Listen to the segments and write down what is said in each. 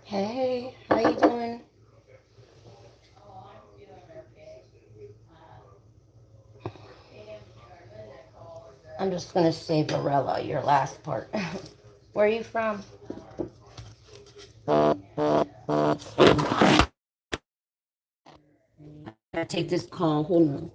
Hey, how you doing? I'm just gonna say Varela, your last part. Where are you from? I gotta take this call. Hold on.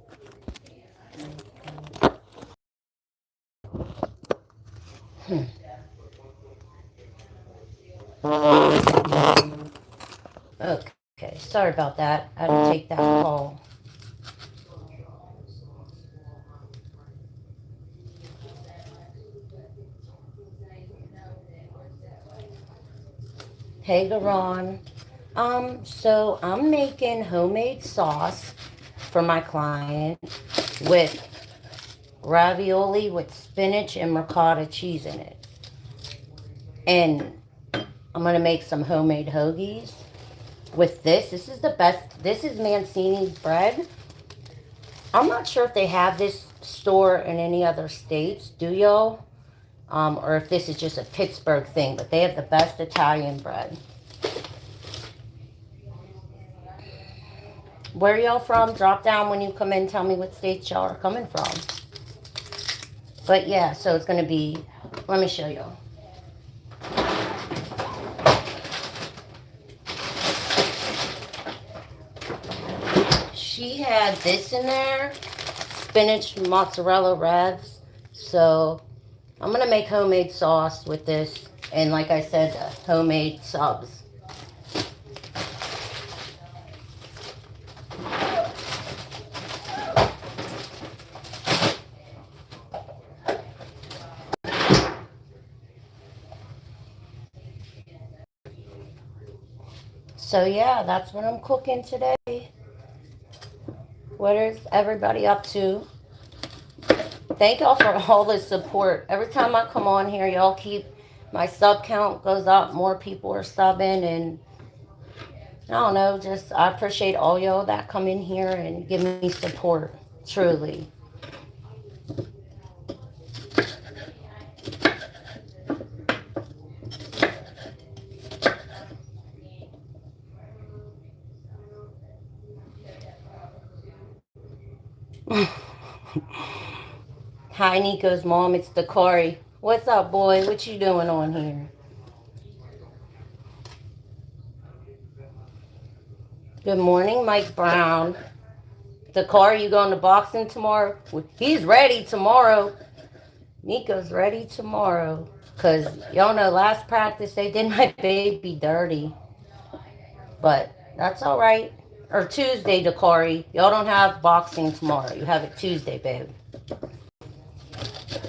Okay, sorry about that. I had to take that call. Hey, Garon. So I'm making homemade sauce for my client with ravioli with spinach and ricotta cheese in it. And I'm gonna make some homemade hoagies with this. This is the best. This is Mancini's bread. I'm not sure if they have this store in any other states. Do y'all? Or if this is just a Pittsburgh thing, but they have the best Italian bread. Where y'all from? Drop down when you come in. Tell me what states y'all are coming from. But yeah, so it's gonna be. Let me show y'all. She had this in there, spinach mozzarella revs. So I'm gonna make homemade sauce with this, and like I said, homemade subs. So yeah, that's what I'm cooking today. What is everybody up to? Thank y'all for all the support. Every time I come on here, y'all keep my sub count goes up. More people are subbing, and I don't know. Just I appreciate all y'all that come in here and give me support. Truly. Hi, Nico's mom. It's Dakari. What's up, boy? What you doing on here? Good morning, Mike Brown. Dakari, you going to boxing tomorrow? He's ready tomorrow. Nico's ready tomorrow. Because y'all know last practice they did my baby dirty. But that's all right. Or Tuesday, Dakari. Y'all don't have boxing tomorrow. You have it Tuesday, babe.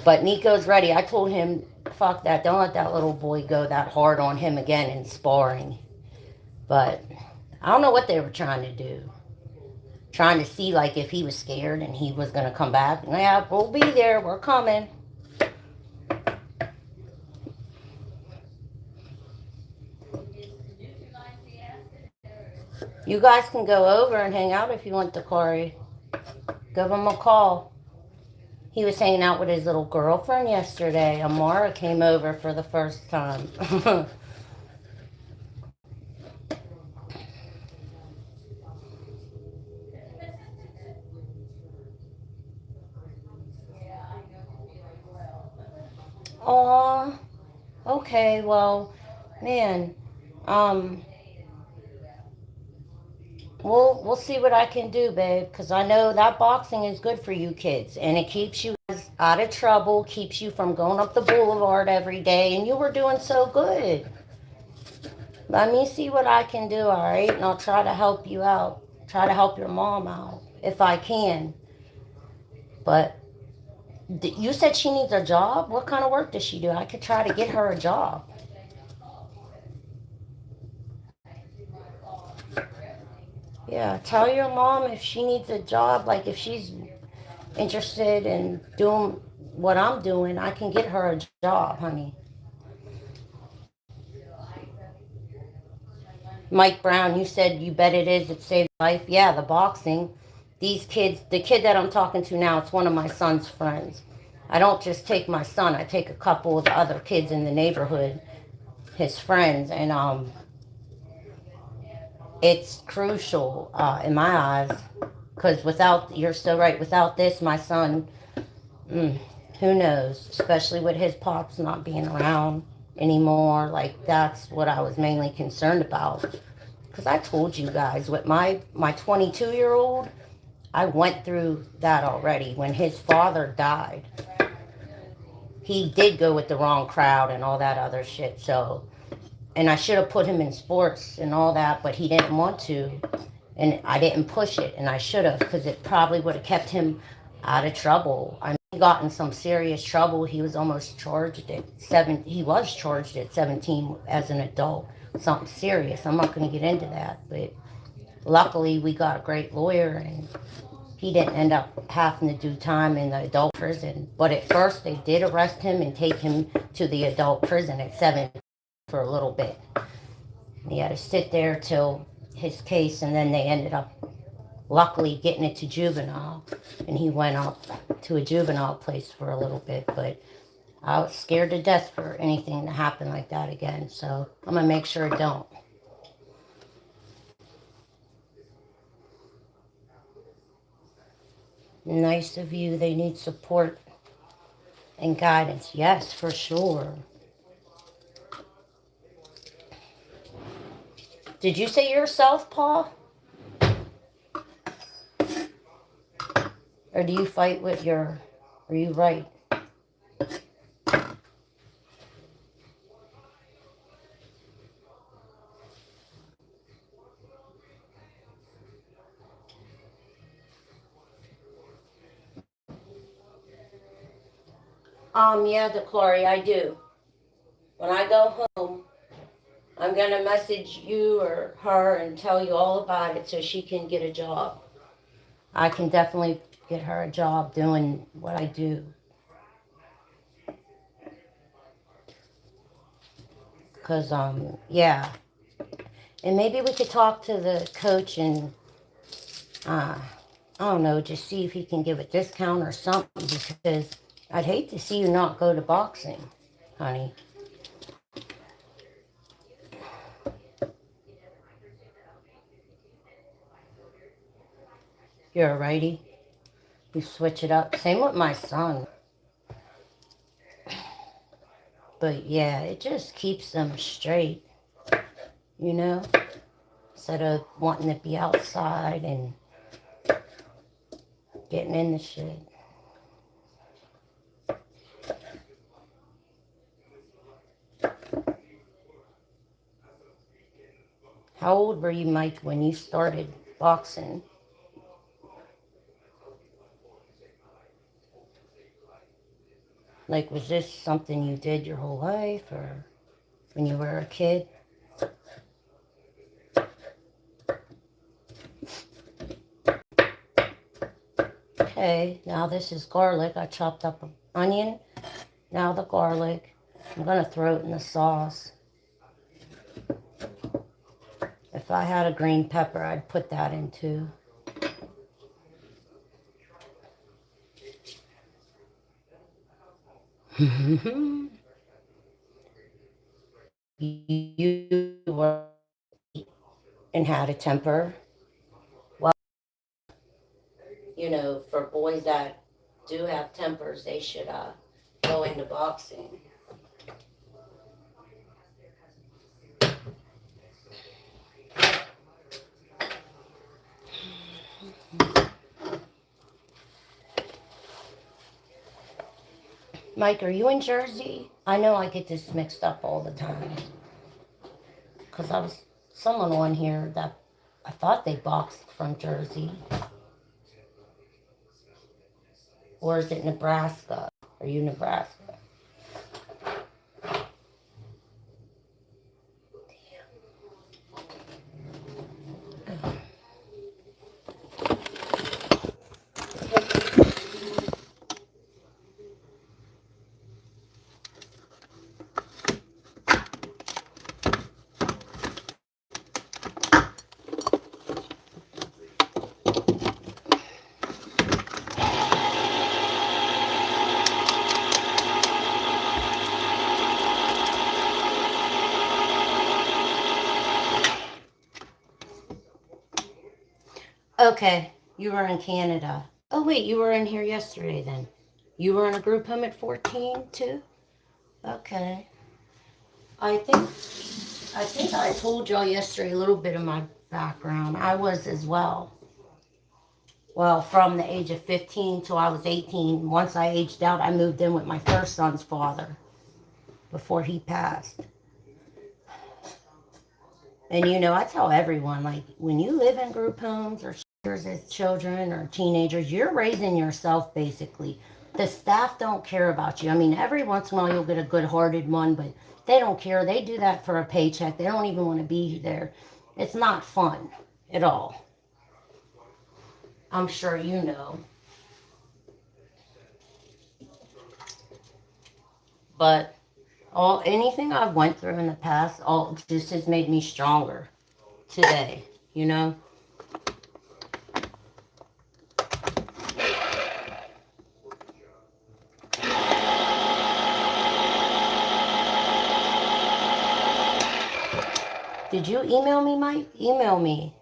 But Nico's ready. I told him, fuck that. Don't let that little boy go that hard on him again in sparring. But I don't know what they were trying to do. Trying to see like if he was scared and he was gonna come back. Yeah, we'll be there. We're coming. You guys can go over and hang out if you want, Dakari. Give him a call. He was hanging out with his little girlfriend yesterday. Amara came over for the first time. Aw, okay, well, man, um, we'll see what I can do, babe, because I know that boxing is good for you kids, and it keeps you out of trouble, keeps you from going up the boulevard every day, and you were doing so good. Let me see what I can do, all right? And I'll try to help you out. Try to help your mom out if I can. But you said she needs a job? What kind of work does she do? I could try to get her a job. Yeah, tell your mom if she needs a job, like if she's interested in doing what I'm doing, I can get her a job, honey. Mike Brown, you said you bet it is. It saved life. Yeah, the boxing. These kids, the kid that I'm talking to now, it's one of my son's friends. I don't just take my son. I take a couple of the other kids in the neighborhood, his friends, and it's crucial in my eyes because without, you're so right. Without this, my son, mm, who knows? Especially with his pops not being around anymore. Like that's what I was mainly concerned about. Because I told you guys, with my 22-year-old, I went through that already. When his father died, he did go with the wrong crowd and all that other shit. So, and I should have put him in sports and all that, but he didn't want to. And I didn't push it, and I should have, because it probably would have kept him out of trouble. I mean, he got in some serious trouble. He was almost charged at he was charged at 17 as an adult. Something serious. I'm not going to get into that, but luckily we got a great lawyer, and he didn't end up having to do time in the adult prison. But at first they did arrest him and take him to the adult prison at 7 for a little bit. He had to sit there till his case, and then they ended up luckily getting it to juvenile, and he went up to a juvenile place for a little bit. But I was scared to death for anything to happen like that again, so I'm gonna make sure it don't. Nice of you. They need support and guidance. Yes, for sure. Did you say you're southpaw? Or do you fight with your... Are you right? Yeah, DeClory, I do. When I go home, I'm gonna message you or her and tell you all about it so she can get a job. I can definitely get her a job doing what I do. Cause yeah. And maybe we could talk to the coach and uh I don't know, just see if he can give a discount or something, because I'd hate to see you not go to boxing, honey. You're a righty. You switch it up. Same with my son. But yeah, it just keeps them straight, you know? Instead of wanting to be outside and getting in the shit. How old were you, Mike, when you started boxing? Like, was this something you did your whole life, or when you were a kid? Okay, now this is garlic. I chopped up an onion. Now the garlic. I'm gonna throw it in the sauce. If I had a green pepper, I'd put that in too. You were and had a temper. Well, you know, for boys that do have tempers, they should go into boxing. Mike, are you in Jersey? I know I get this mixed up all the time. Because I was someone on here that I thought they boxed from Jersey. Or is it Nebraska? Are you Nebraska? Okay, you were in Canada. Oh, wait, you were in here yesterday then. You were in a group home at 14 too? Okay. I think I think I told y'all yesterday a little bit of my background. I was as well. Well, from the age of 15 till I was 18. Once I aged out, I moved in with my first son's father before he passed. And you know, I tell everyone, like, when you live in group homes or shelters as children or teenagers, you're raising yourself basically. The staff don't care about you. I mean, every once in a while you'll get a good hearted one, but they don't care. They do that for a paycheck. They don't even want to be there. It's not fun at all. I'm sure you know. But all anything I've went through in the past all just has made me stronger today, you know? Did you email me, Mike? Email me.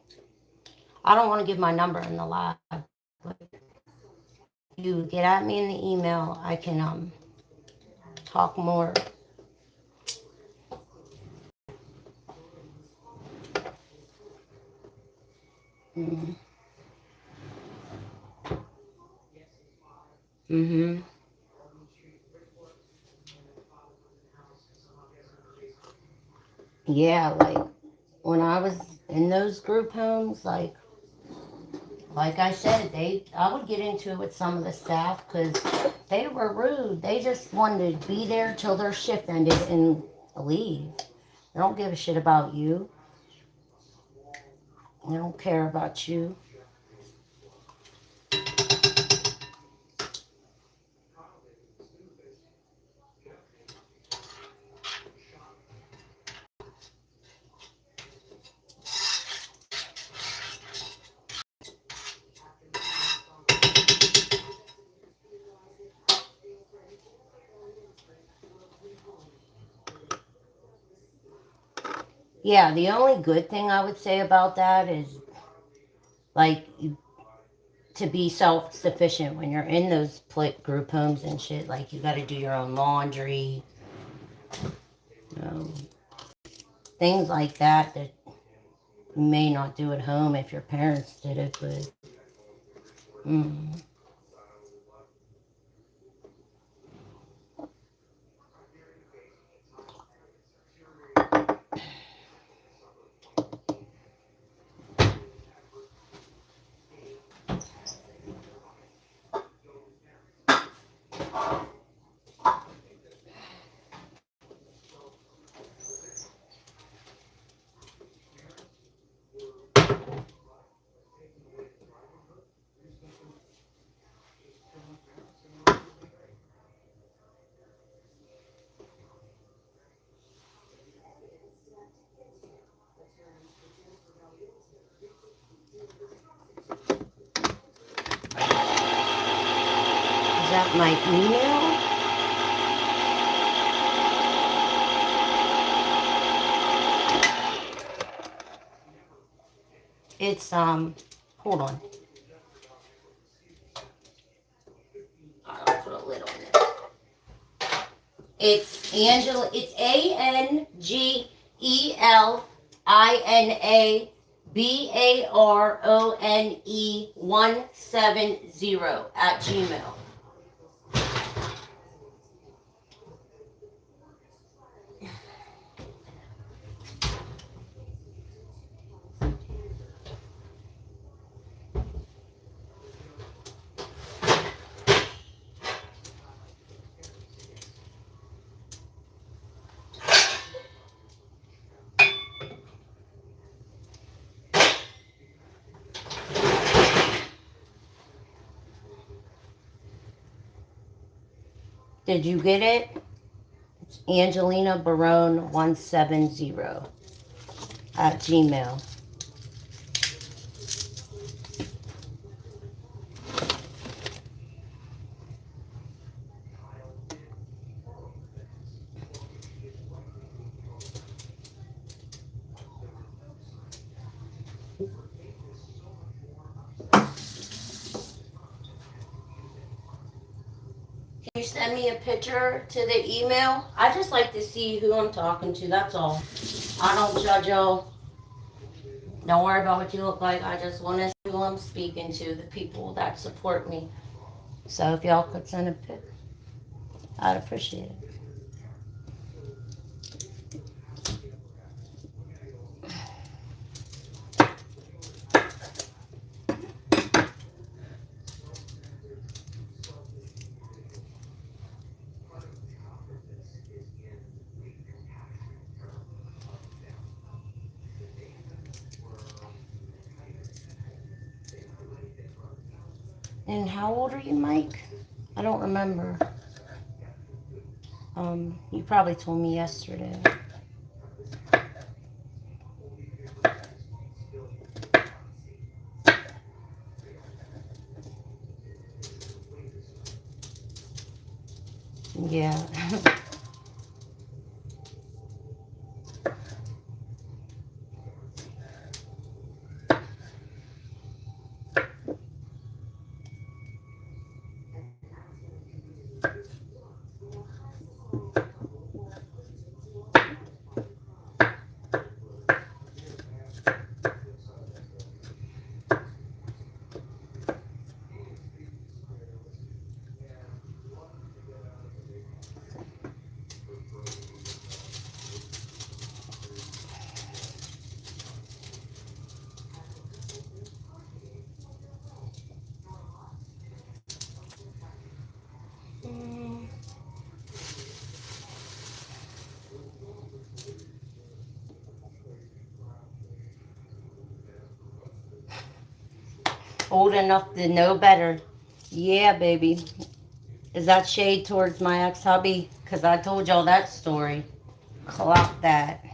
I don't want to give my number in the live. But if you get at me in the email, I can talk more. Mm-hmm. Mm-hmm. Yeah, like when I was in those group homes, like I said, I would get into it with some of the staff because they were rude. They just wanted to be there till their shift ended and leave. They don't give a shit about you. They don't care about you. Yeah, the only good thing I would say about that is like to be self sufficient when you're in those group homes and shit. Like you got to do your own laundry, um, things like that you may not do at home if your parents did it. But mm, is that my email? It's hold on. I'll put a lid on this. It's Angela. It's ANGELINABARONE 170 Did you get it? It's Angelina Barone 170 at Gmail. send me a picture to the email. I just like to see who I'm talking to. That's all. I don't judge y'all. Don't worry about what you look like. I just want to see who I'm speaking to, the people that support me. So if y'all could send a pic, I'd appreciate it. And how old are you, Mike? I don't remember. You probably told me yesterday. Yeah. Old enough to know better. Yeah, baby. Is that shade towards my ex-hubby? Because I told y'all that story. Clock that.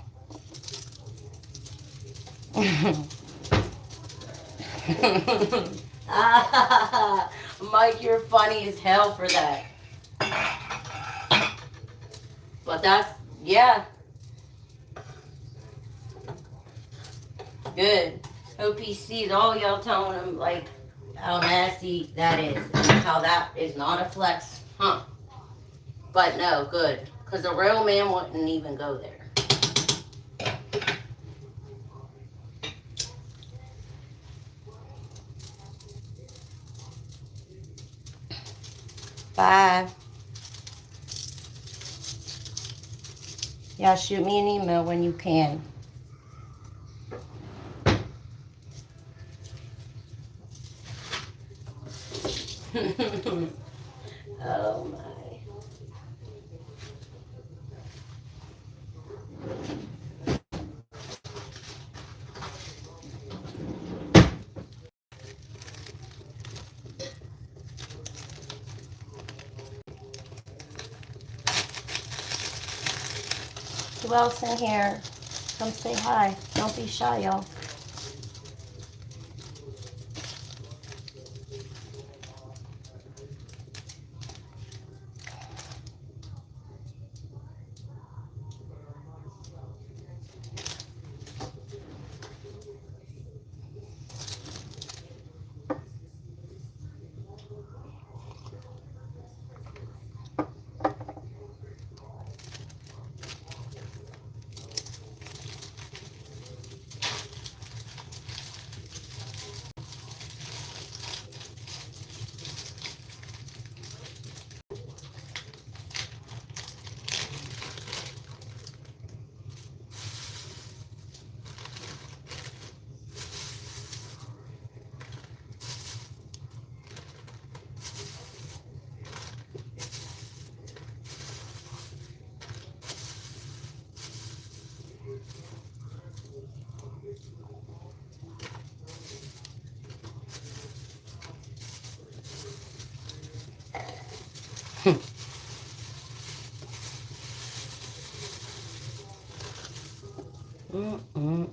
Mike, you're funny as hell for that. But that's, yeah, good. Hope he sees all y'all telling him, like, how nasty that is. And how that is not a flex. Huh. But no, good. Because a real man wouldn't even go there. Bye. Yeah, shoot me an email when you can. Oh my. Who else in here? Come say hi. Don't be shy, y'all. Mm-mm-mm.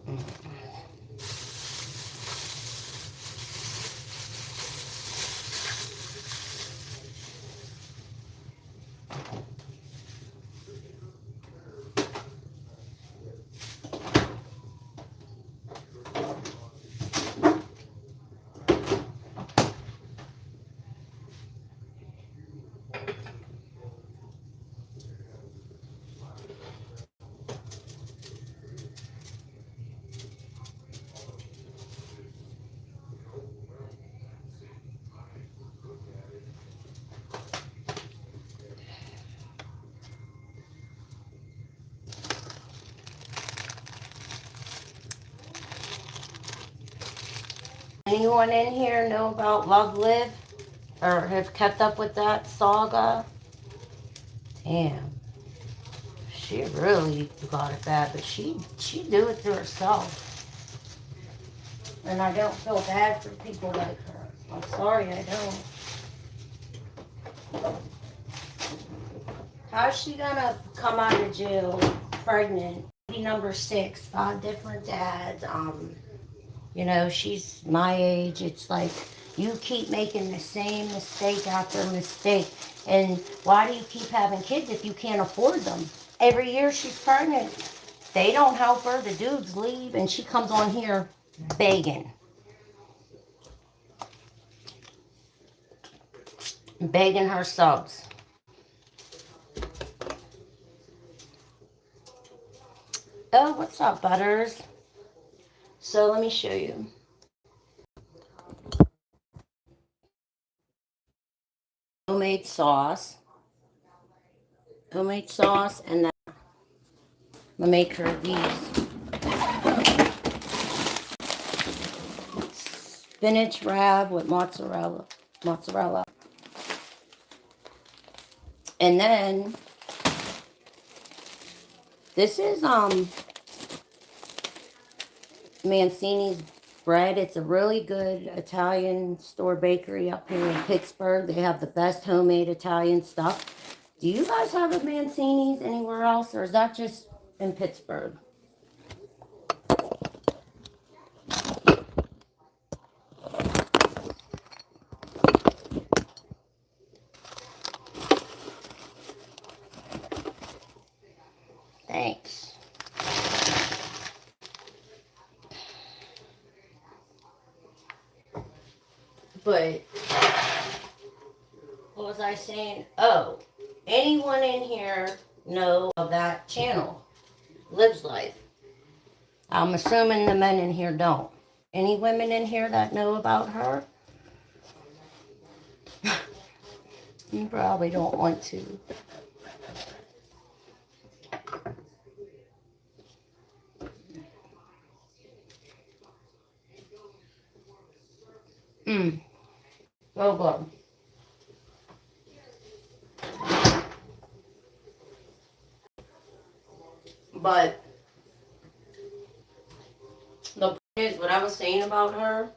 Anyone in here know about Love Live or have kept up with that saga? Damn. She really got it bad, but she do it to herself. And I don't feel bad for people like her. I'm sorry, I don't. How's she gonna come out of jail pregnant? Baby number 6, 5 different dads. You know, she's my age. It's like you keep making the same mistake after mistake. And why do you keep having kids if you can't afford them? Every year she's pregnant. They don't help her. The dudes leave, and she comes on here begging. Begging her subs. Oh, what's up, Butters? So let me show you. Homemade sauce. Homemade sauce, and then I'm gonna make her these spinach wrap with mozzarella. And then this is Mancini's bread. It's a really good Italian store bakery up here in Pittsburgh. They have the best homemade Italian stuff. Do you guys have a Mancini's anywhere else, or is that just in Pittsburgh? Thanks. But what was I saying? Oh, anyone in here know of that channel? Lives Life. I'm assuming the men in here don't. Any women in here that know about her? You probably don't want to. Oh, good. But the point is, what I was saying about her,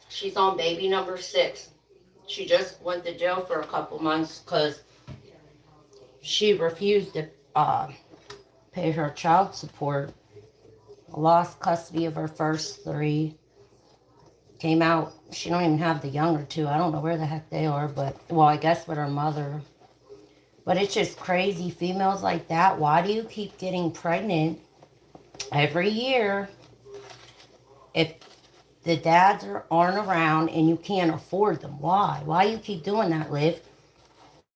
she's on baby number 6. She just went to jail for a couple months because she refused to pay her child support. Lost custody of her first 3. Came out, she don't even have the younger 2. I don't know where the heck they are, but, well, I guess with her mother. But it's just crazy. Females like that, why do you keep getting pregnant every year if the dads aren't around and you can't afford them? Why? Why you keep doing that, Liv?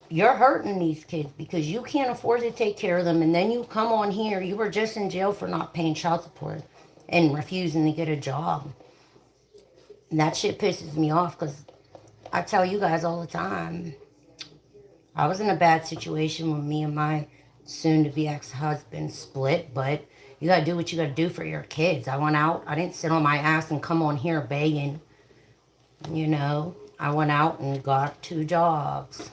You're hurting these kids because you can't afford to take care of them, and then you come on here. You were just in jail for not paying child support and refusing to get a job. And that shit pisses me off because I tell you guys all the time, I was in a bad situation when me and my soon-to-be ex-husband split, but you gotta do what you gotta do for your kids. I went out. I didn't sit on my ass and come on here begging. You know, I went out and got 2 jobs.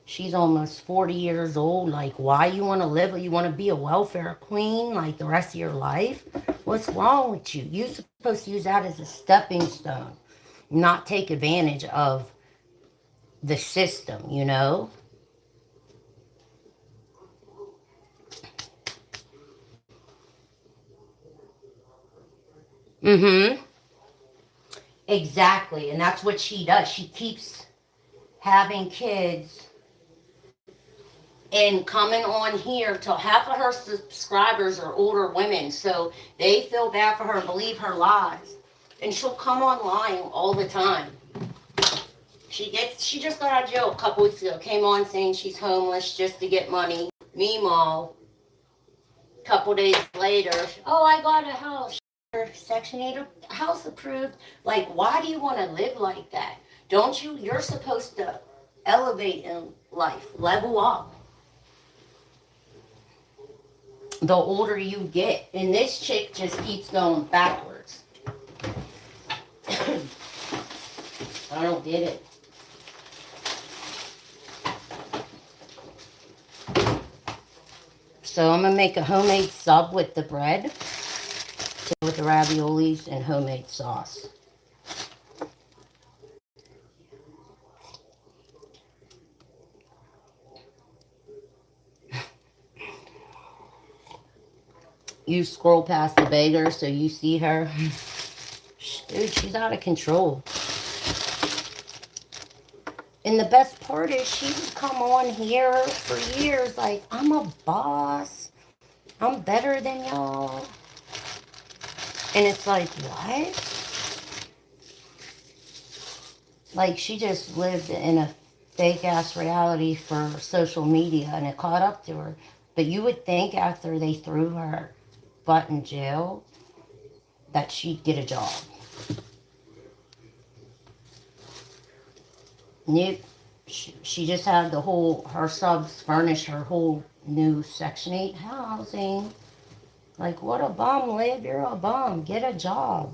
She's almost 40 years old. Like, why you want to live? You want to be a welfare queen like the rest of your life? What's wrong with you? You're supposed to use that as a stepping stone, not take advantage of the system, you know? Mm-hmm. Exactly. And that's what she does. She keeps having kids and coming on here till half of her subscribers are older women, so they feel bad for her and believe her lies. And she'll come on lying all the time. She just got out of jail a couple weeks ago, came on saying she's homeless just to get money. Meanwhile, a couple days later, oh, I got a house. Section 8 house approved. Like, why do you want to live like that? Don't you? You're supposed to elevate in life, level up. The older you get. And this chick just keeps going backwards. did it. So I'm going to make a homemade sub with the bread, with the raviolis and homemade sauce. You scroll past the bagger so you see her. Dude, she's out of control. And the best part is she would come on here for years like, I'm a boss. I'm better than y'all. And it's like, what? Like, she just lived in a fake-ass reality for social media, and it caught up to her. But you would think after they threw her butt in jail that she'd get a job. Nope. She just had her subs furnish her whole new Section 8 housing. Like, what a bum, Liv. You're a bum. Get a job.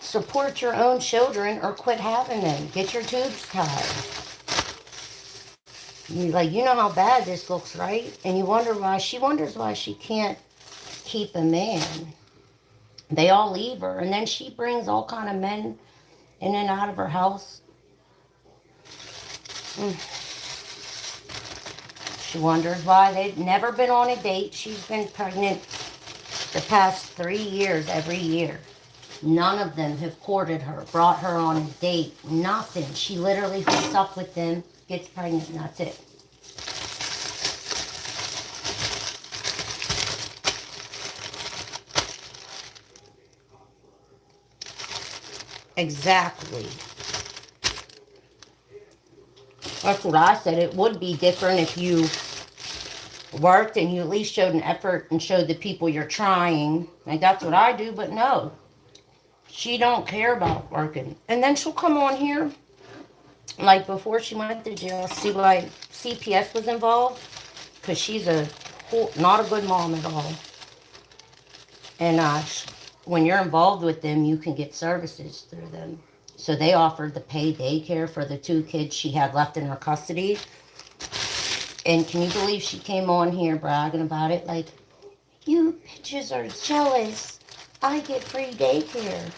Support your own children or quit having them. Get your tubes tied. You know how bad this looks, right? And you wonder why. She wonders why she can't keep a man. They all leave her. And then she brings all kind of men in and out of her house. She wonders why they've never been on a date. She's been pregnant the past 3 years, every year. None of them have courted her, brought her on a date, nothing. She literally hooks up with them, gets pregnant, and that's it. Exactly. That's what I said. It would be different if you worked and you at least showed an effort and showed the people you're trying. Like, that's what I do, but no. She don't care about working. And then she'll come on here, like before she went to jail, see why CPS was involved. Because she's not a good mom at all. And when you're involved with them, you can get services through them. So they offered the paid daycare for the 2 kids she had left in her custody. And can you believe she came on here bragging about it? Like, you bitches are jealous. I get free daycare.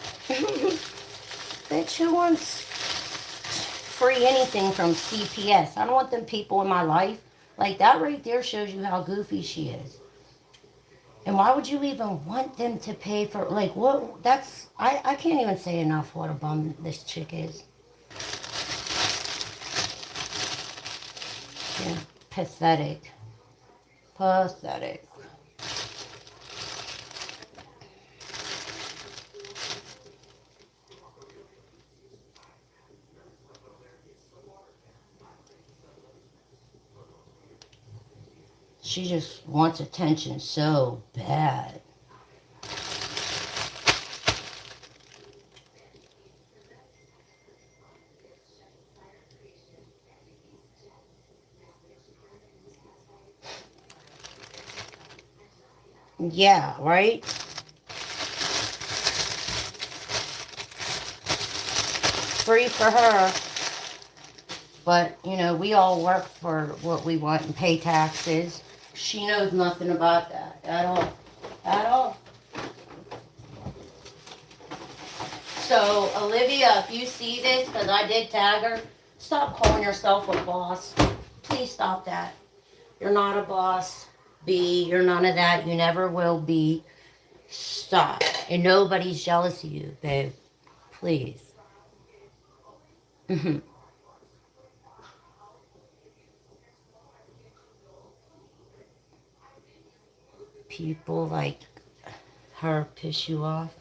Bitch, who wants free anything from CPS? I don't want them people in my life. Like, that right there shows you how goofy she is. And why would you even want them to pay for, like, what? I can't even say enough what a bum this chick is. Yeah, pathetic. Pathetic. She just wants attention so bad. Yeah, right? Free for her. But, we all work for what we want and pay taxes. She knows nothing about that at all. At all. So, Olivia, if you see this, because I did tag her, stop calling yourself a boss. Please stop that. You're not a boss. B, you're none of that. You never will be. Stop. And nobody's jealous of you, babe. Please. People like her piss you off?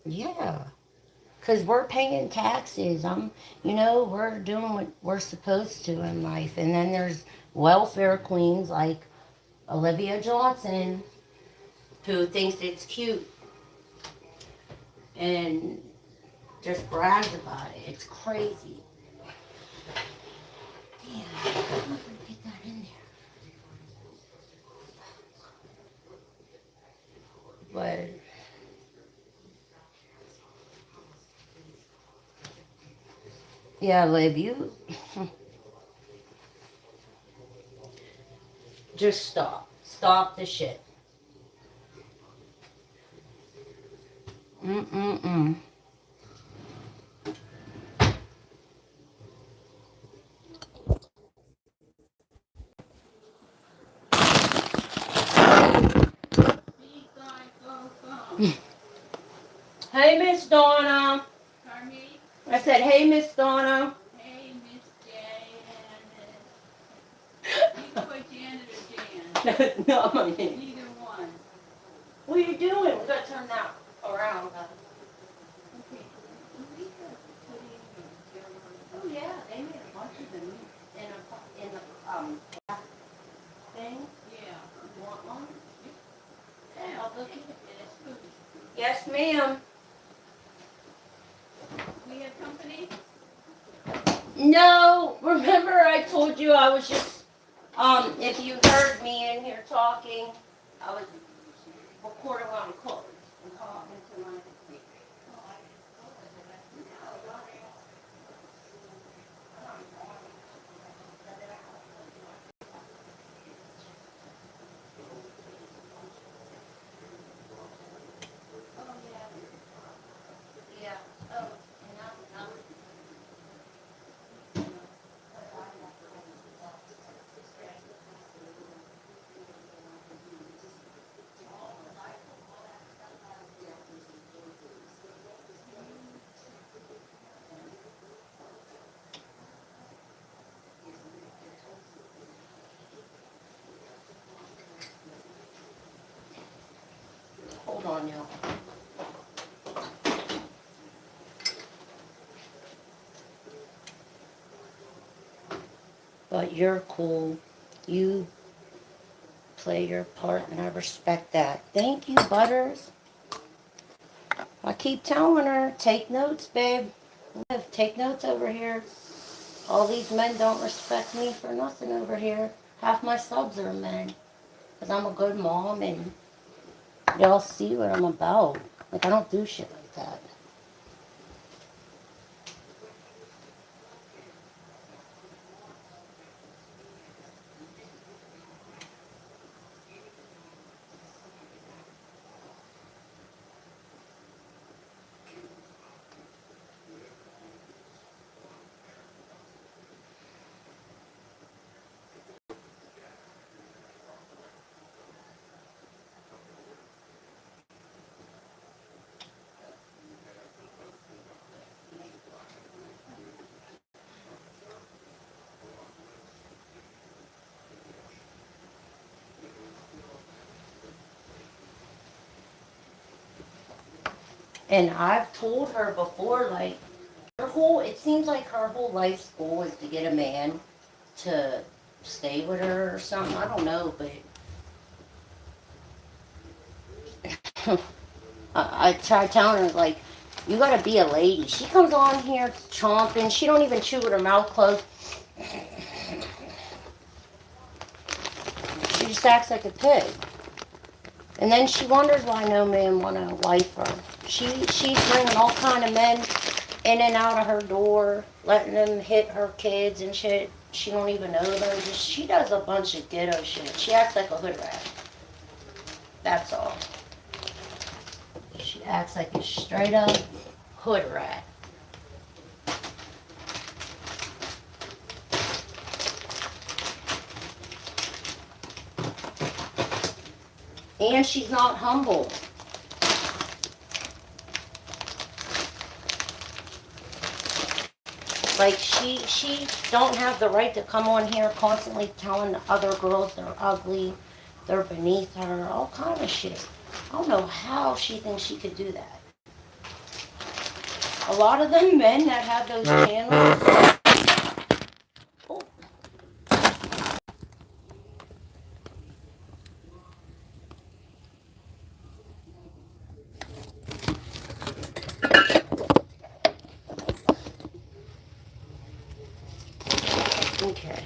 Yeah. Because we're paying taxes. We're doing what we're supposed to in life. And then there's welfare queens like Olivia Johnson who thinks it's cute and just brags about it. It's crazy. Damn, I'm not going to get that in there. But Yeah, Liv, you just stop. Stop the shit. Mm-mm-mm. Hey, Miss Donna. I said, hey, Miss Donna. Hey, Miss Janet. You put Janet or Jan? No, it's not my name. Neither one. What are you doing? We gotta turn that around. Okay. We got put in Oh yeah, they made a bunch of them in the thing. yeah. You want one? Okay, I'll go get it. It's food. Yes, ma'am. We have company? No, remember I told you I was just if you heard me in here talking, I was recording while I'm closed and talking to my yeah. Oh, and now hold on now. But you're cool. You play your part and I respect that. Thank you, Butters. I keep telling her, take notes, babe. Liv, take notes over here. All these men don't respect me for nothing over here. Half my subs are men. Because I'm a good mom and y'all see what I'm about. Like, I don't do shit like that. And I've told her before, like, it seems like her whole life's goal is to get a man to stay with her or something. I don't know, but I tried telling her, like, you gotta be a lady. She comes on here chomping. She don't even chew with her mouth closed. She just acts like a pig. And then she wonders why no man want to wife her. She's bringing all kind of men in and out of her door, letting them hit her kids and shit. She don't even know them. She does a bunch of ghetto shit. She acts like a hood rat. That's all. She acts like a straight up hood rat. And she's not humble. Like she don't have the right to come on here constantly telling other girls they're ugly, they're beneath her, all kind of shit. I don't know how she thinks she could do that. A lot of them men that have those channels. Oh, okay.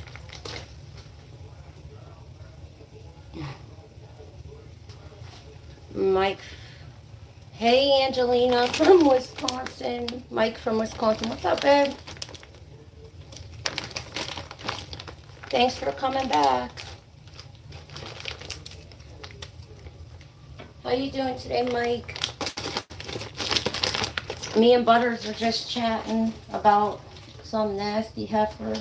Mike. Hey, Angelina from Wisconsin. Mike from Wisconsin. What's up, babe? Thanks for coming back. How you doing today, Mike? Me and Butters are just chatting about some nasty heifer.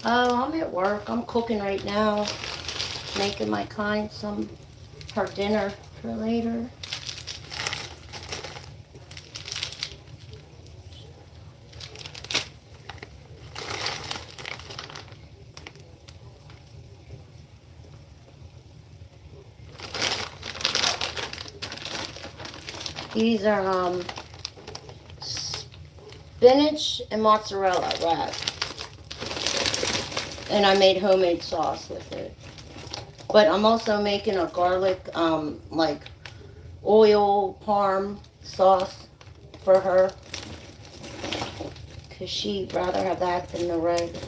Oh, I'm at work. I'm cooking right now. Making my kind some her dinner for later. These are spinach and mozzarella wrapped. And I made homemade sauce with it. But I'm also making a garlic, like oil parm sauce for her. Because she'd rather have that than the red.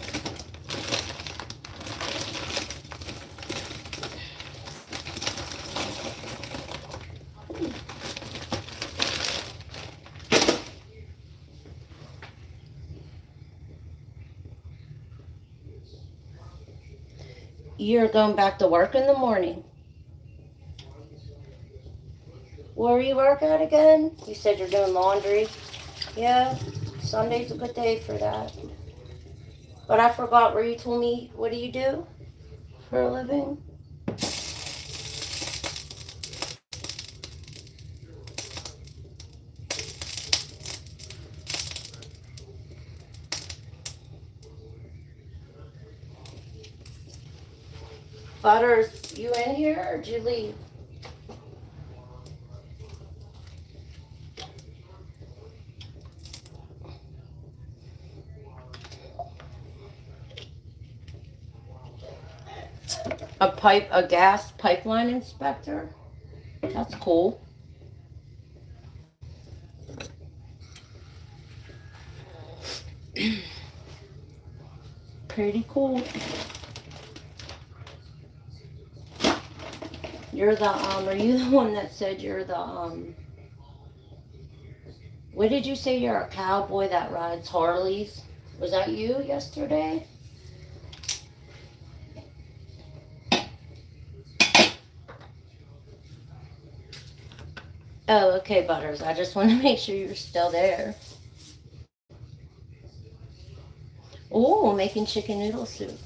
You're going back to work in the morning. Where you work at again? You said you're doing laundry. Yeah, Sunday's a good day for that. But I forgot where you told me, what do you do for a living? Butters, you in here or did you leave? A gas pipeline inspector? That's cool. Pretty cool. You're the, are you the one that said you're the, what did you say, you're a cowboy that rides Harleys? Was that you yesterday? Oh, okay, Butters. I just want to make sure you're still there. Oh, making chicken noodle soup.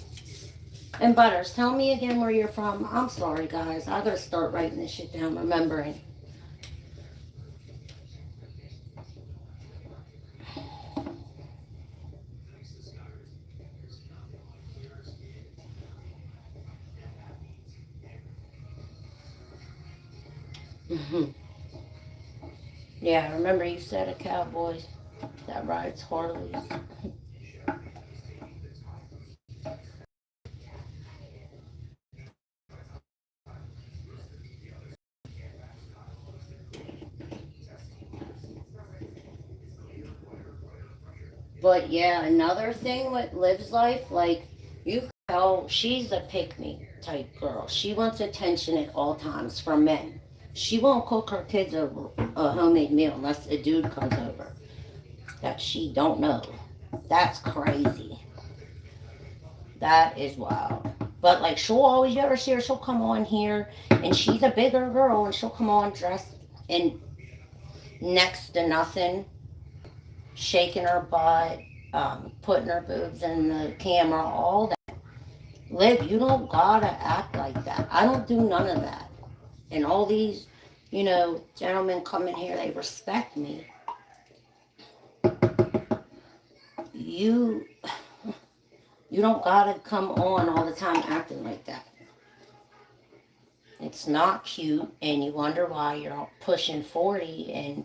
And Butters, tell me again where you're from. I'm sorry, guys. I gotta start writing this shit down, remembering. Yeah, I remember you said a cowboy that rides Harleys. But yeah, another thing with Liv's life, like, you can tell she's a pick-me type girl. She wants attention at all times from men. She won't cook her kids a homemade meal unless a dude comes over that she don't know. That's crazy. That is wild. But like, she'll always, you ever see her, she'll come on here and she's a bigger girl and she'll come on dressed in next to nothing, shaking her butt, putting her boobs in the camera, all that. Liv, you don't gotta act like that. I don't do none of that. And all these, gentlemen come in here, they respect me. You don't gotta come on all the time acting like that. It's not cute, and you wonder why you're pushing 40, and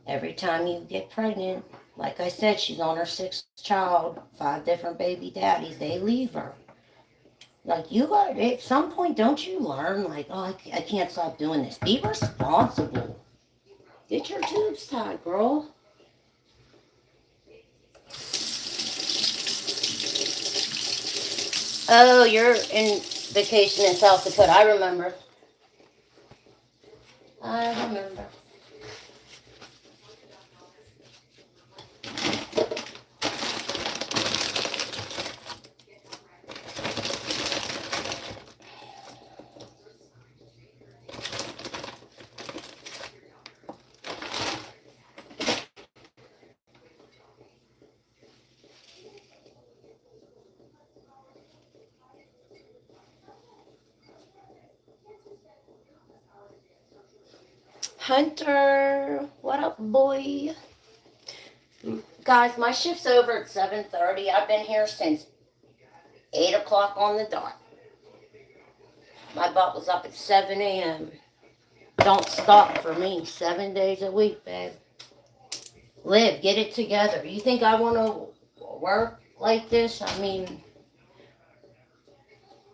every time you get pregnant, like I said, she's on her 6th child, 5 different baby daddies, they leave her. Like, you got, at some point, don't you learn, like, oh, I can't stop doing this. Be responsible. Get your tubes tied, girl. Oh, you're in vacation in South Dakota. I remember. Hunter, what up, boy? Guys, my shift's over at 7:30. I've been here since 8 o'clock on the dot. My butt was up at 7 a.m. Don't stop for me. 7 days a week, babe. Live, get it together. You think I want to work like this? I mean,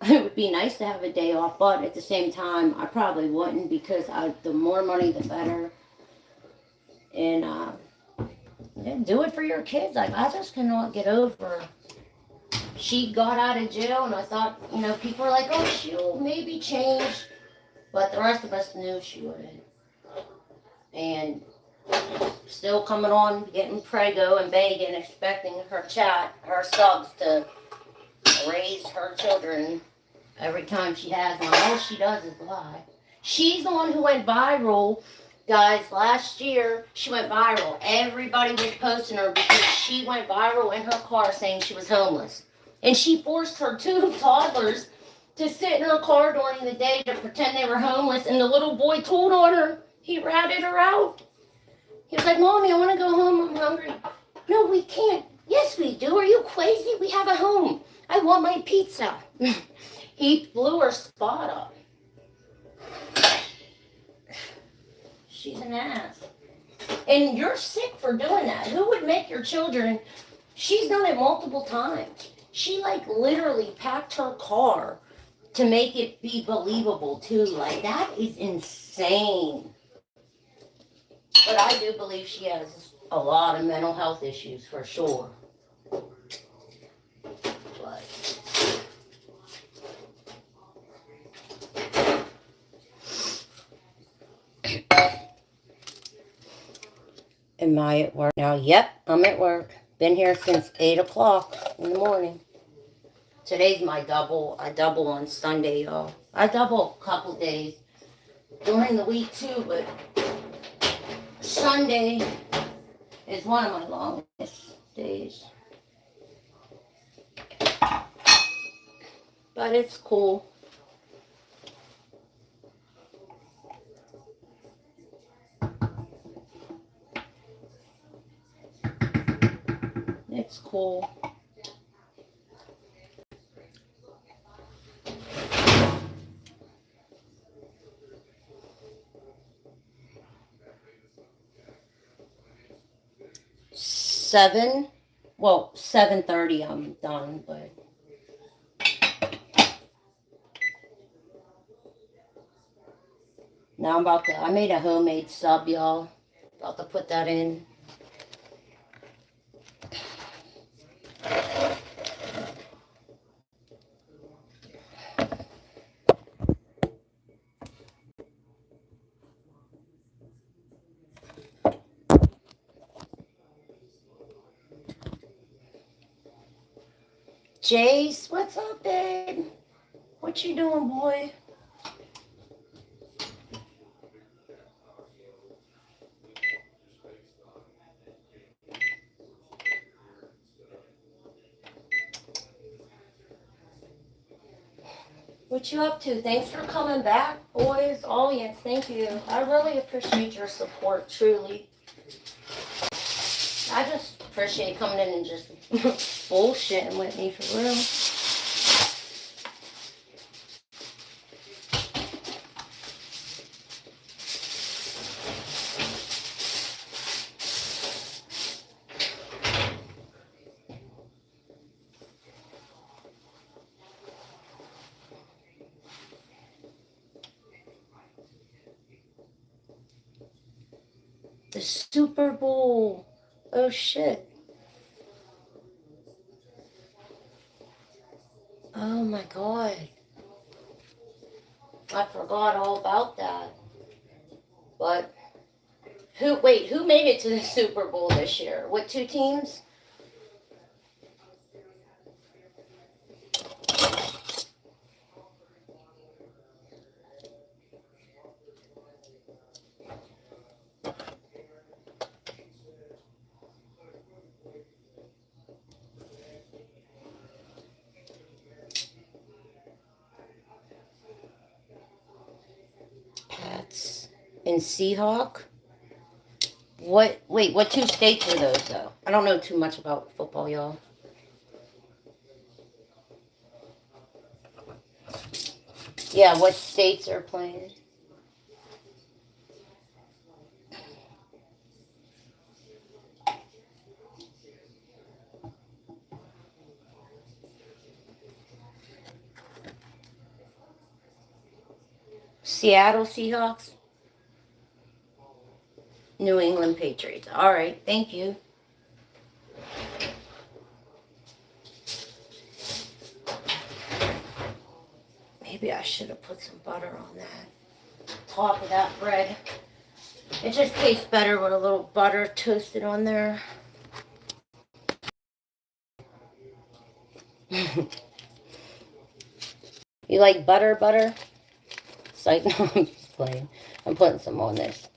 it would be nice to have a day off, but at the same time, I probably wouldn't because the more money, the better. And yeah, do it for your kids. Like, I just cannot get over. She got out of jail, and I thought, people are like, oh, she'll maybe change. But the rest of us knew she wouldn't. And still coming on, getting prego and begging, expecting her subs to raise her children every time she has one. All she does is lie. She's the one who went viral. Guys, last year, she went viral. Everybody was posting her because she went viral in her car saying she was homeless. And she forced her 2 toddlers to sit in her car during the day to pretend they were homeless. And the little boy told on her. He ratted her out. He was like, Mommy, I want to go home. I'm hungry. No, we can't. Yes, we do. Are you crazy? We have a home. I want my pizza. He blew her spot up. She's an ass. And you're sick for doing that. Who would make your children? She's done it multiple times. She literally packed her car to make it be believable too. That is insane. But I do believe she has a lot of mental health issues for sure. But am I at work now? Yep, I'm at work. Been here since 8 o'clock in the morning. Today's my double. I double on Sunday, y'all. I double a couple days during the week too, but Sunday is one of my longest days. But it's cool. It's cool. Seven, well, 7:30 I'm done, but now I made a homemade sub, y'all. About to put that in. Jace, what's up, babe? What you doing, boy? What you up to? Thanks for coming back, boys, audience. Thank you. I really appreciate your support, truly. I just appreciate coming in and just bullshitting with me, for real. The Super Bowl. Oh, shit. Oh, my God. I forgot all about that. But, who made it to the Super Bowl this year? What 2 teams? and Seahawk. What two states were those, though? I don't know too much about football, y'all. Yeah, what states are playing? Seattle Seahawks, New England Patriots. All right, thank you. Maybe I should have put some butter on that top of that bread. It just tastes better with a little butter toasted on there. You like butter? It's like, no, I'm just playing. I'm putting some on this.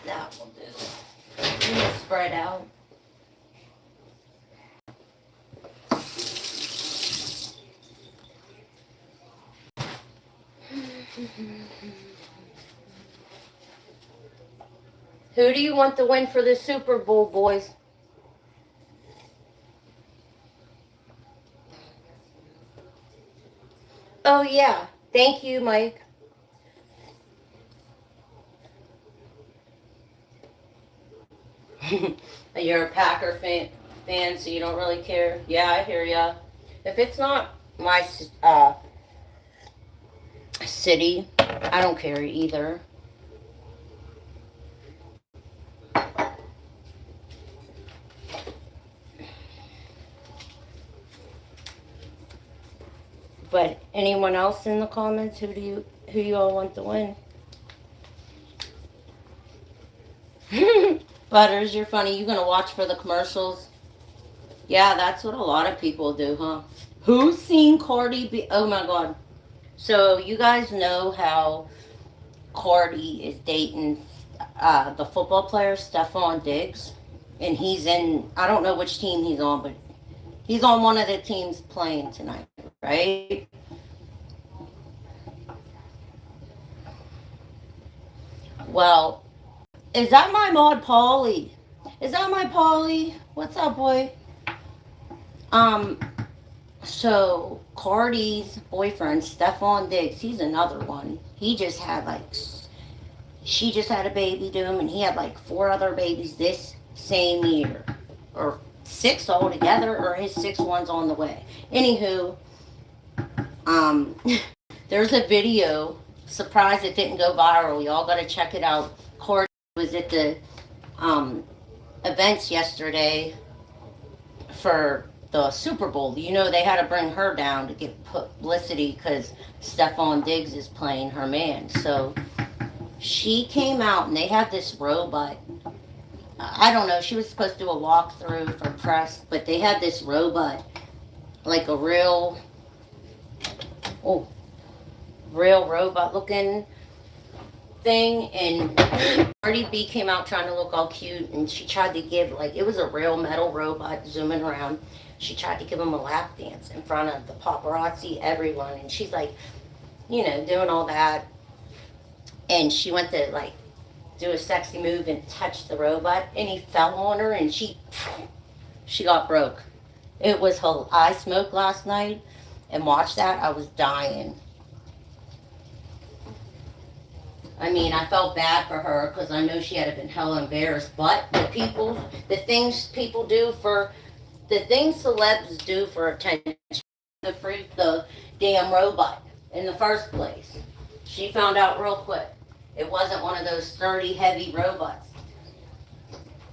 That will do. Spread out. Who do you want to win for the Super Bowl, boys? Oh, yeah. Thank you, Mike. You're a Packer fan, so you don't really care. Yeah, I hear ya. If it's not my city, I don't care either. But anyone else in the comments, who you all want to win? Butters, you're funny. You gonna watch for the commercials? Yeah, that's what a lot of people do, huh? Who's seen Cardi B? Oh my God. So you guys know how Cardi is dating the football player Stephon Diggs, and he's in. I don't know which team he's on, but he's on one of the teams playing tonight, right? Well, is that my mod Paulie? Is that my Paulie? What's up, boy? So Cardi's boyfriend, Stephon Diggs, he's another one. He just had she just had a baby to him, and he had like 4 other babies this same year, or 6 altogether, or his 6th one's on the way. Anywho, there's a video. Surprised it didn't go viral. Y'all gotta check it out. Cardi was at the events yesterday for the Super Bowl. You know, they had to bring her down to get publicity because Stephon Diggs is playing her man. So she came out and they had this robot. I don't know, she was supposed to do a walkthrough for press, but they had this robot, like a real robot looking thing, and Cardi B came out trying to look all cute, and she tried to give, like, it was a real metal robot zooming around. She tried to give him a lap dance in front of the paparazzi, everyone, and she's like, doing all that, and she went to, like, do a sexy move and touch the robot, and he fell on her, and she got broke. It was her. I smoked last night and watched that. I was dying. I mean, I felt bad for her because I know she had been hella embarrassed. But the things celebs do for attention, the damn robot in the first place. She found out real quick. It wasn't one of those sturdy, heavy robots.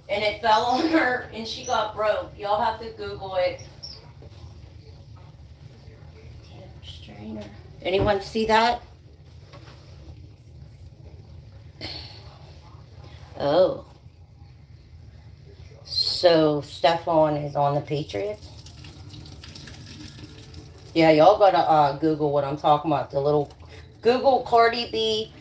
And it fell on her and she got broke. Y'all have to Google it. Damn strainer. Anyone see that? Oh. So Stefan is on the Patriots? Yeah, y'all gotta Google what I'm talking about. The little Google Cardi B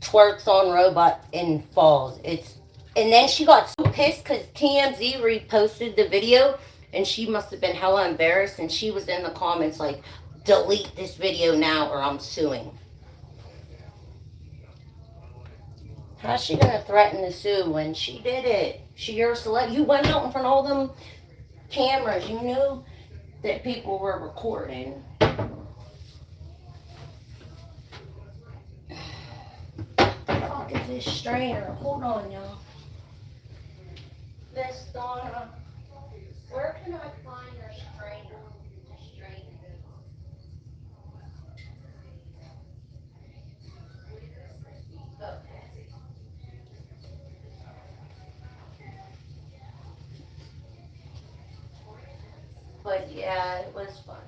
twerks on robot in falls. It's and then she got so pissed because TMZ reposted the video and she must have been hella embarrassed and she was in the comments like, delete this video now or I'm suing. How's she gonna threaten to sue when she did it? You're a celeb. You went out in front of all them cameras. You knew that people were recording. The fuck is this strainer? Hold on, y'all. Miss Donna, where can I find your strainer? Okay. But yeah, it was funny.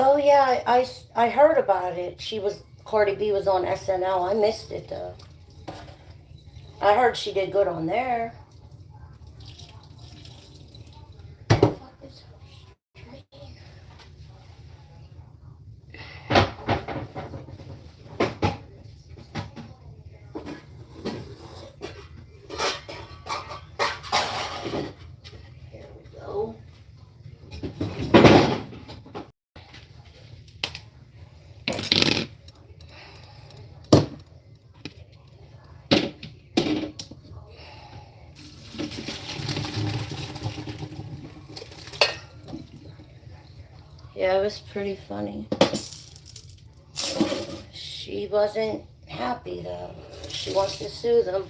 Oh yeah, I heard about it. Cardi B was on SNL. I missed it though. I heard she did good on there. Here we go. Yeah, it was pretty funny. She wasn't happy though. She wants to sue them.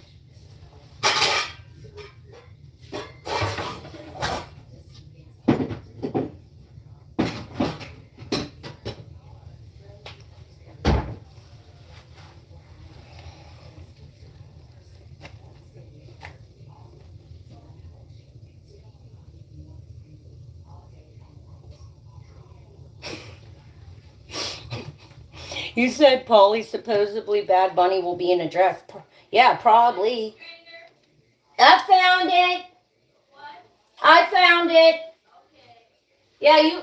You said Paulie supposedly Bad Bunny will be in a dress. Yeah, probably. I found it. I found it. Yeah,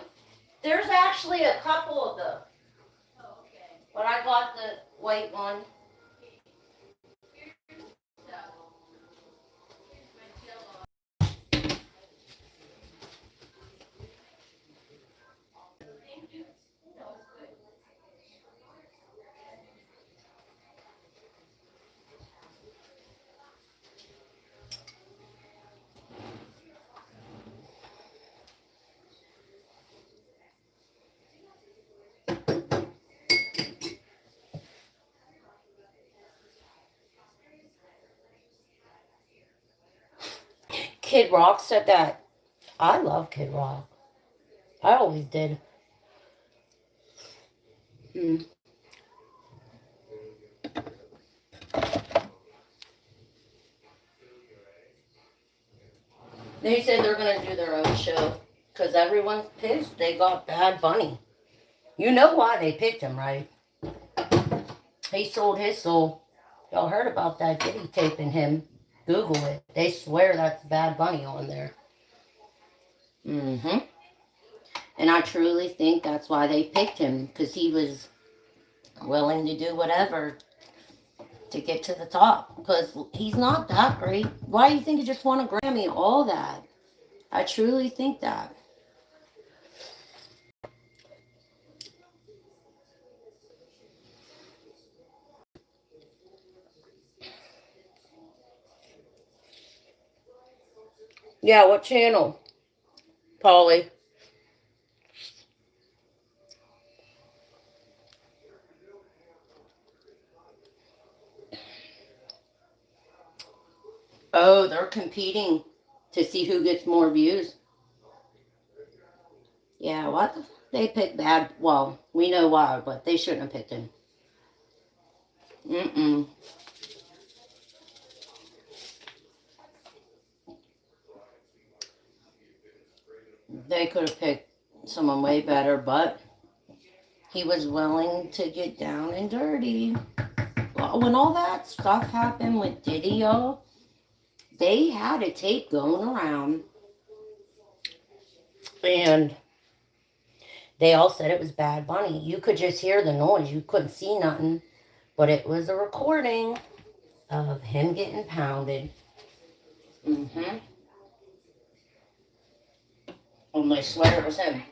there's actually a couple of them. But I got the white one. Kid Rock said that. I love Kid Rock. I always did. Mm. They said they're gonna do their own show because everyone's pissed. They got Bad Bunny. You know why they picked him, right? He sold his soul. Y'all heard about that Diddy taping him? Google it. They swear that's Bad Bunny on there. Mm-hmm. And I truly think that's why they picked him because he was willing to do whatever to get to the top. Because he's not that great. Why do you think he just won a Grammy? All that. I truly think that. Yeah, what channel, Paulie? Oh, they're competing to see who gets more views. Yeah, what? They picked bad. Well, we know why, but they shouldn't have picked him. Mm-mm. They could have picked someone way better, but he was willing to get down and dirty. Well, when all that stuff happened with Diddy, y'all, they had a tape going around, and they all said it was Bad Bunny. You could just hear the noise. You couldn't see nothing, but it was a recording of him getting pounded. Mm-hmm. And I swear it was him.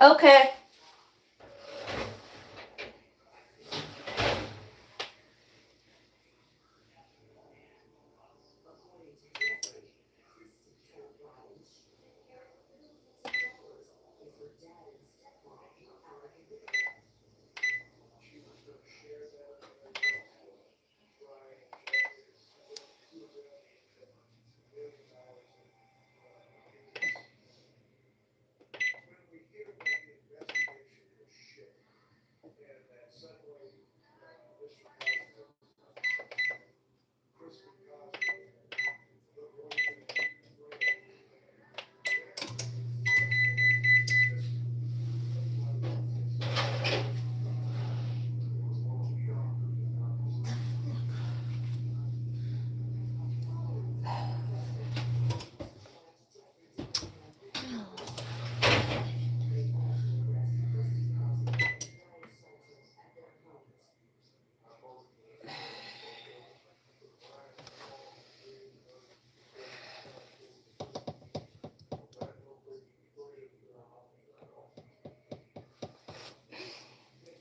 Okay.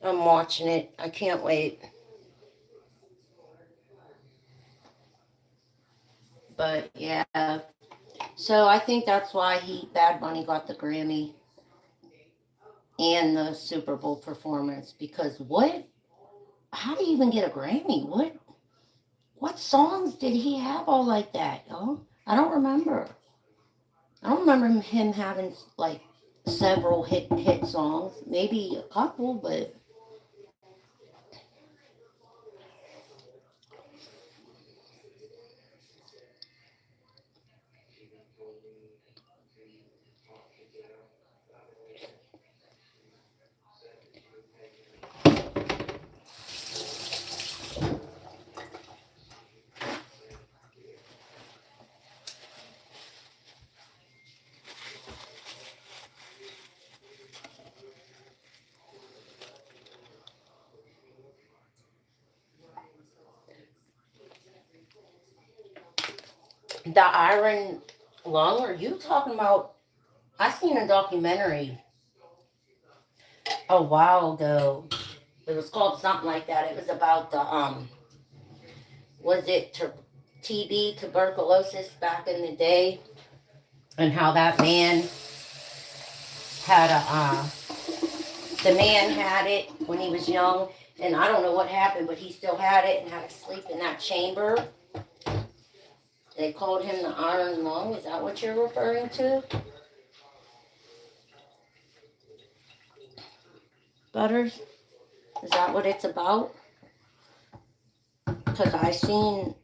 I'm watching it. I can't wait. But yeah. So I think that's why Bad Bunny got the Grammy and the Super Bowl performance. Because what? How do you even get a Grammy? What songs did he have all like that, yo? I don't remember. I don't remember him having like several hit songs. Maybe a couple, but the Iron Lung, are you talking about? I seen a documentary a while ago. It was called something like that. It was about the was it TB, tuberculosis back in the day, and how that man had a, the man had it when he was young, and I don't know what happened, but he still had it and had to sleep in that chamber. They called him the Iron Lung. Is that what you're referring to? Butters? Is that what it's about? Because I seen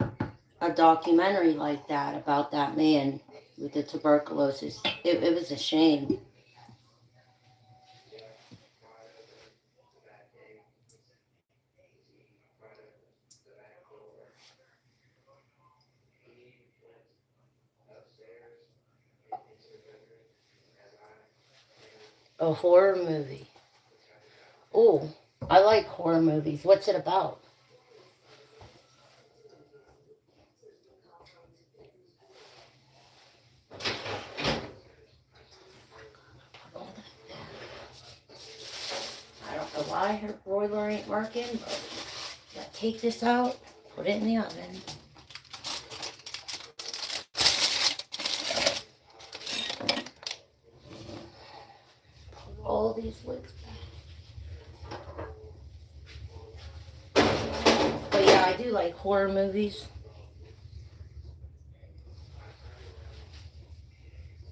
a documentary like that about that man with the tuberculosis. It was a shame. A horror movie. Oh, I like horror movies. What's it about? I don't know why her broiler ain't working, but gotta take this out, put it in the oven. Put all these lids back. But yeah, I do like horror movies.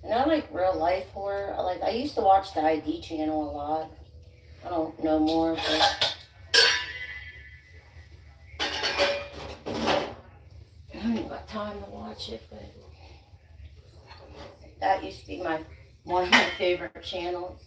And I like real life horror. I used to watch the ID channel a lot. I don't know more, but I haven't got time to watch it, but that used to be one of my favorite channels.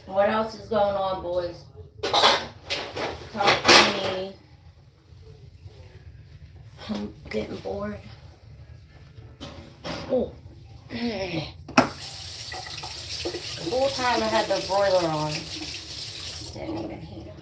What else is going on, boys? Talk to me. I'm getting bored. Oh. The whole time I had the broiler on. Didn't even heat up.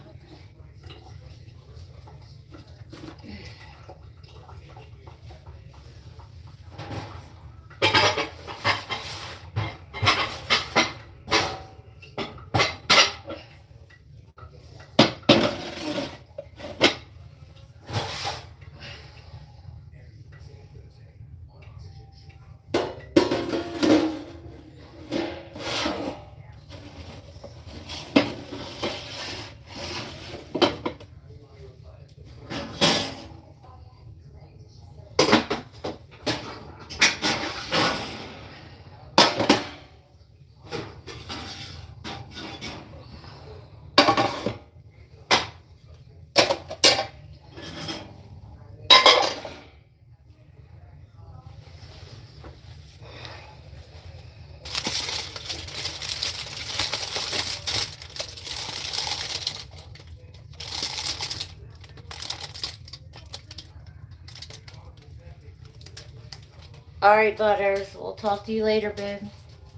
Alright, Butters. We'll talk to you later, babe.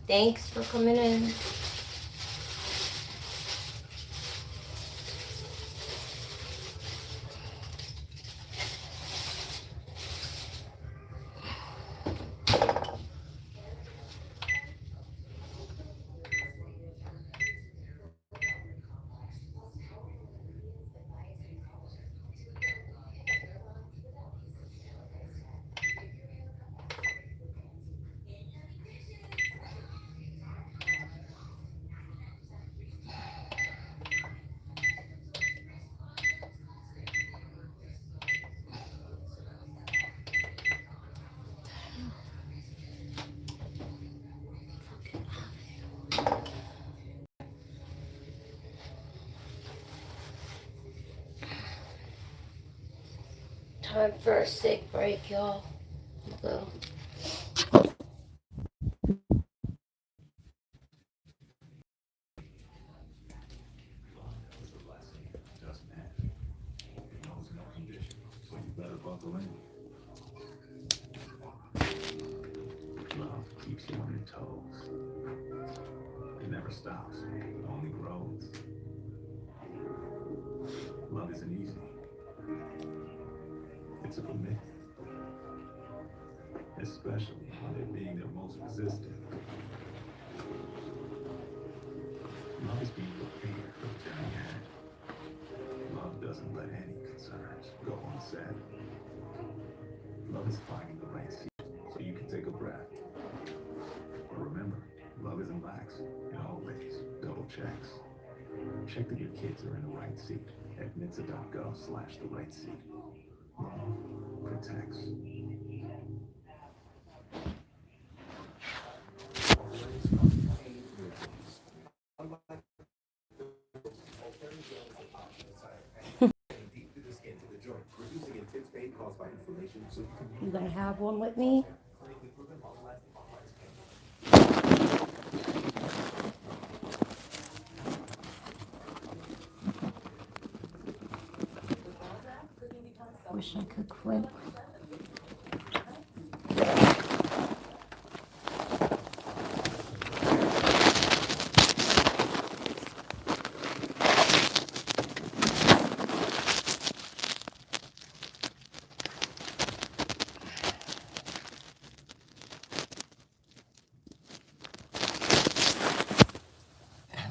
Thanks for coming in. Time for a sick break, y'all. Go. the lane. Love keeps you on your toes. It never stops, it only grows. Love isn't easy. It's a commitment, especially when they're being their most resistant. Love is being prepared for the journey ahead. Love doesn't let any concerns go unsaid. Love is finding the right seat so you can take a breath. But remember, love isn't lax. It always double checks. Check that your kids are in the right seat at NHTSA.gov/the right seat. Love protects. You gonna have one with me? Wish I could quit.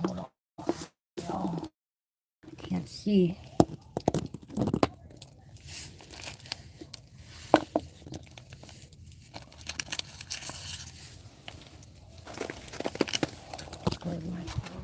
Hold on, y'all. Can't see. Where's my phone?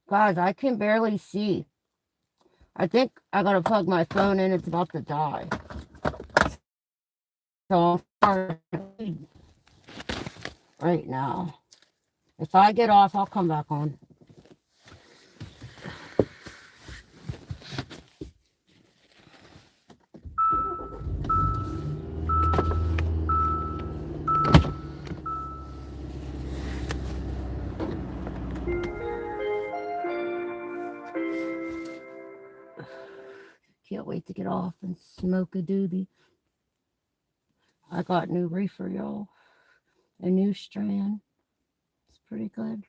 Guys, I can barely see. I think I gotta plug my phone in. It's about to die. So I'm starting right now. If I get off, I'll come back on. Can't wait to get off and smoke a doobie. I got new reefer, y'all. A new strand. It's pretty good.